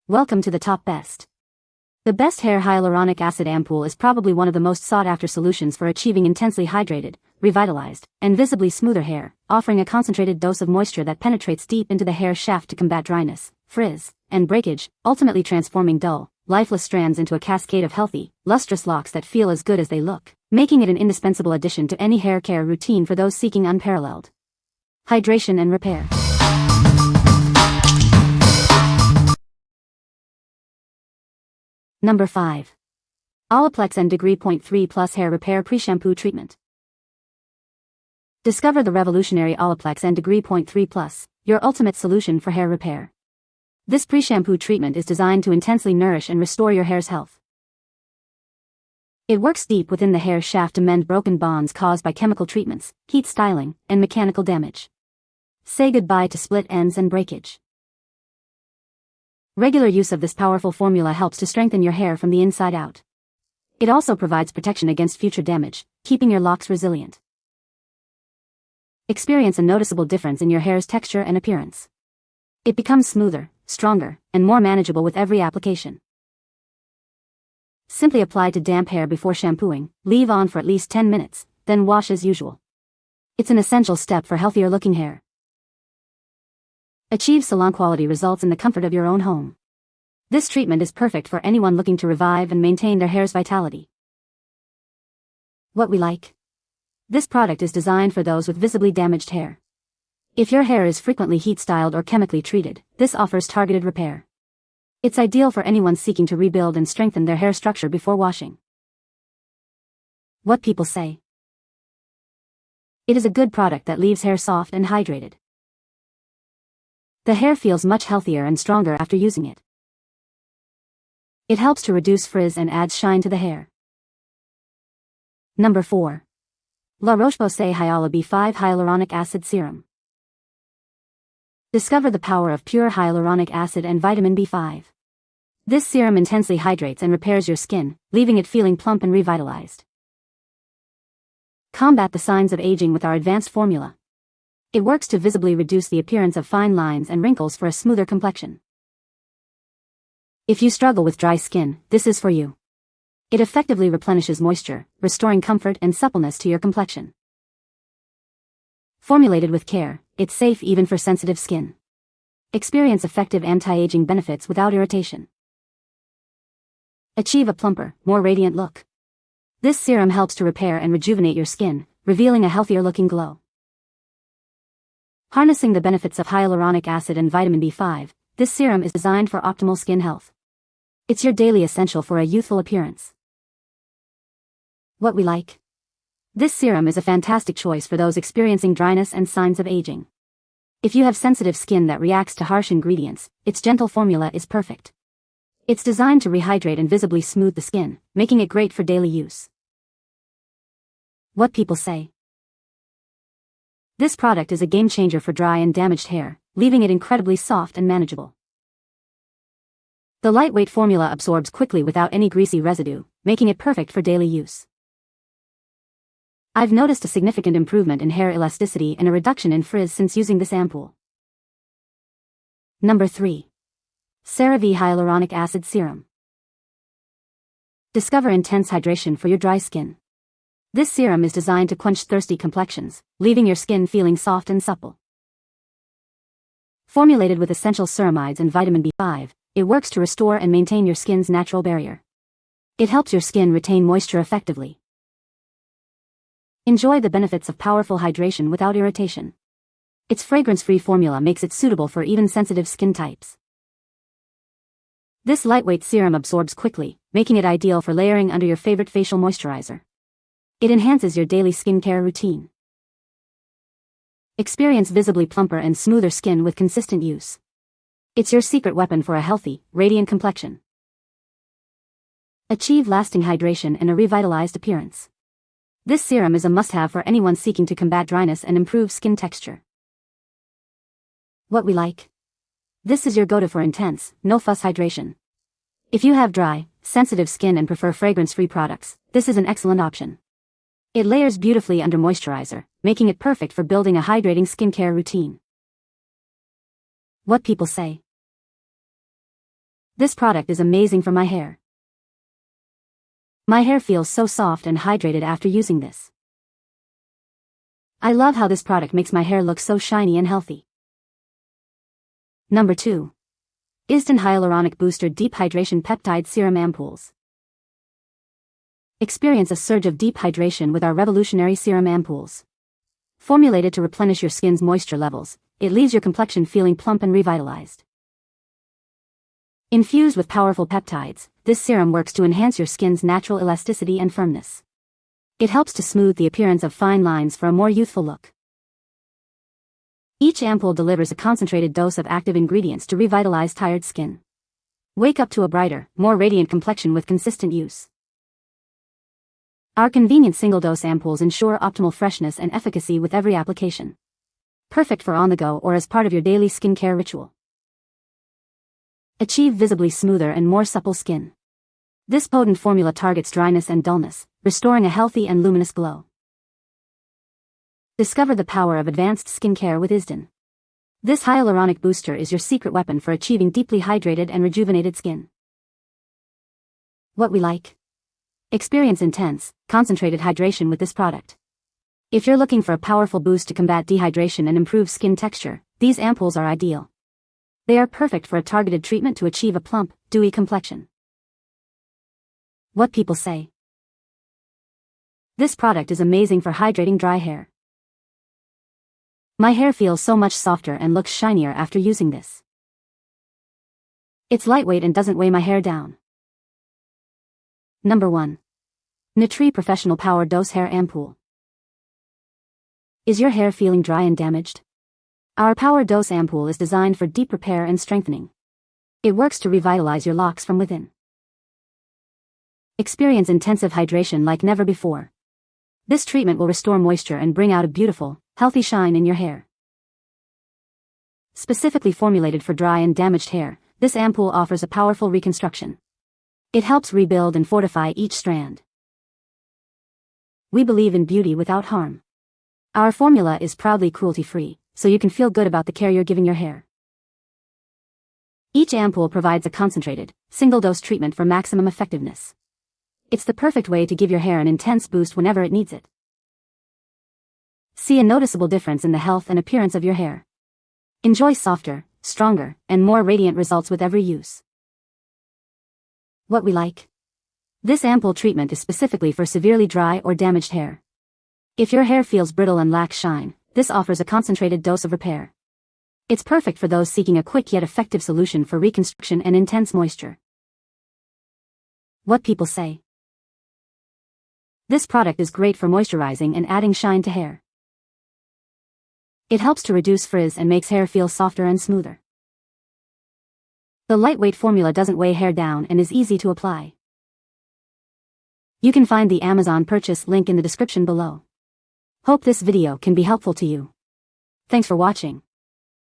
Welcome to the top best. The best Hair Hyaluronic Acid Ampoule is probably one of the most sought-after solutions for achieving intensely hydrated, revitalized, and visibly smoother hair, offering a concentrated dose of moisture that penetrates deep into the hair shaft to combat dryness, frizz, and breakage, ultimately transforming dull, lifeless strands into a cascade of healthy, lustrous locks that feel as good as they look, making it an indispensable addition to any hair care routine for those seeking unparalleled hydration and repair. Number 5. Olaplex and Degree 3 Plus Hair Repair Pre-Shampoo Treatment. Discover the revolutionary Olaplex and Degree 3 Plus, your ultimate solution for hair repair. This pre-shampoo treatment is designed to intensely nourish and restore your hair's health. It works deep within the hair shaft to mend broken bonds caused by chemical treatments, heat styling, and mechanical damage. Say goodbye to split ends and breakage. Regular use of this powerful formula helps to strengthen your hair from the inside out. It also provides protection against future damage, keeping your locks resilient. Experience a noticeable difference in your hair's texture and appearance. It becomes smoother, stronger, and more manageable with every application. Simply apply to damp hair before shampooing, leave on for at least 10 minutes, then wash as usual. It's an essential step for healthier looking hair. Achieve salon-quality results in the comfort of your own home. This treatment is perfect for anyone looking to revive and maintain their hair's vitality. What we like. This product is designed for those with visibly damaged hair. If your hair is frequently heat-styled or chemically treated, this offers targeted repair. It's ideal for anyone seeking to rebuild and strengthen their hair structure before washing. What people say. It is a good product that leaves hair soft and hydrated. The hair feels much healthier and stronger after using it. It helps to reduce frizz and adds shine to the hair. Number 4. La Roche-Posay Hyalu B5 Hyaluronic Acid Serum. Discover the power of pure hyaluronic acid and vitamin B5. This serum intensely hydrates and repairs your skin, leaving it feeling plump and revitalized. Combat the signs of aging with our advanced formula. It works to visibly reduce the appearance of fine lines and wrinkles for a smoother complexion. If you struggle with dry skin, this is for you. It effectively replenishes moisture, restoring comfort and suppleness to your complexion. Formulated with care, it's safe even for sensitive skin. Experience effective anti-aging benefits without irritation. Achieve a plumper, more radiant look. This serum helps to repair and rejuvenate your skin, revealing a healthier-looking glow. Harnessing the benefits of hyaluronic acid and vitamin B5, this serum is designed for optimal skin health. It's your daily essential for a youthful appearance. What we like. This serum is a fantastic choice for those experiencing dryness and signs of aging. If you have sensitive skin that reacts to harsh ingredients, its gentle formula is perfect. It's designed to rehydrate and visibly smooth the skin, making it great for daily use. What people say. This product is a game changer for dry and damaged hair, leaving it incredibly soft and manageable. The lightweight formula absorbs quickly without any greasy residue, making it perfect for daily use. I've noticed a significant improvement in hair elasticity and a reduction in frizz since using this ampoule. Number 3. CeraVe Hyaluronic Acid Serum. Discover intense hydration for your dry skin. This serum is designed to quench thirsty complexions, leaving your skin feeling soft and supple. Formulated with essential ceramides and vitamin B5, it works to restore and maintain your skin's natural barrier. It helps your skin retain moisture effectively. Enjoy the benefits of powerful hydration without irritation. Its fragrance-free formula makes it suitable for even sensitive skin types. This lightweight serum absorbs quickly, making it ideal for layering under your favorite facial moisturizer. It enhances your daily skincare routine. Experience visibly plumper and smoother skin with consistent use. It's your secret weapon for a healthy, radiant complexion. Achieve lasting hydration and a revitalized appearance. This serum is a must-have for anyone seeking to combat dryness and improve skin texture. What we like. This is your go-to for intense, no-fuss hydration. If you have dry, sensitive skin and prefer fragrance-free products, this is an excellent option. It layers beautifully under moisturizer, making it perfect for building a hydrating skincare routine. What people say. This product is amazing for my hair. My hair feels so soft and hydrated after using this. I love how this product makes my hair look so shiny and healthy. Number 2. ISDIN Hyaluronic Booster Deep Hydration Peptide Serum Ampoules. Experience a surge of deep hydration with our revolutionary serum ampoules. Formulated to replenish your skin's moisture levels, it leaves your complexion feeling plump and revitalized. Infused with powerful peptides, this serum works to enhance your skin's natural elasticity and firmness. It helps to smooth the appearance of fine lines for a more youthful look. Each ampoule delivers a concentrated dose of active ingredients to revitalize tired skin. Wake up to a brighter, more radiant complexion with consistent use. Our convenient single-dose ampoules ensure optimal freshness and efficacy with every application. Perfect for on-the-go or as part of your daily skincare ritual. Achieve visibly smoother and more supple skin. This potent formula targets dryness and dullness, restoring a healthy and luminous glow. Discover the power of advanced skincare with ISDIN. This hyaluronic booster is your secret weapon for achieving deeply hydrated and rejuvenated skin. What we like. Experience intense, concentrated hydration with this product. If you're looking for a powerful boost to combat dehydration and improve skin texture, these ampoules are ideal. They are perfect for a targeted treatment to achieve a plump, dewy complexion. What people say. This product is amazing for hydrating dry hair. My hair feels so much softer and looks shinier after using this. It's lightweight and doesn't weigh my hair down. Number 1. Nutree Professional Power Dose Hair Ampoule. Is your hair feeling dry and damaged? Our Power Dose Ampoule is designed for deep repair and strengthening. It works to revitalize your locks from within. Experience intensive hydration like never before. This treatment will restore moisture and bring out a beautiful, healthy shine in your hair. Specifically formulated for dry and damaged hair, this ampoule offers a powerful reconstruction. It helps rebuild and fortify each strand. We believe in beauty without harm. Our formula is proudly cruelty-free, so you can feel good about the care you're giving your hair. Each ampoule provides a concentrated, single-dose treatment for maximum effectiveness. It's the perfect way to give your hair an intense boost whenever it needs it. See a noticeable difference in the health and appearance of your hair. Enjoy softer, stronger, and more radiant results with every use. What we like. This ampoule treatment is specifically for severely dry or damaged hair. If your hair feels brittle and lacks shine, this offers a concentrated dose of repair. It's perfect for those seeking a quick yet effective solution for reconstruction and intense moisture. What people say. This product is great for moisturizing and adding shine to hair. It helps to reduce frizz and makes hair feel softer and smoother. The lightweight formula doesn't weigh hair down and is easy to apply. You can find the Amazon purchase link in the description below. Hope this video can be helpful to you. Thanks for watching.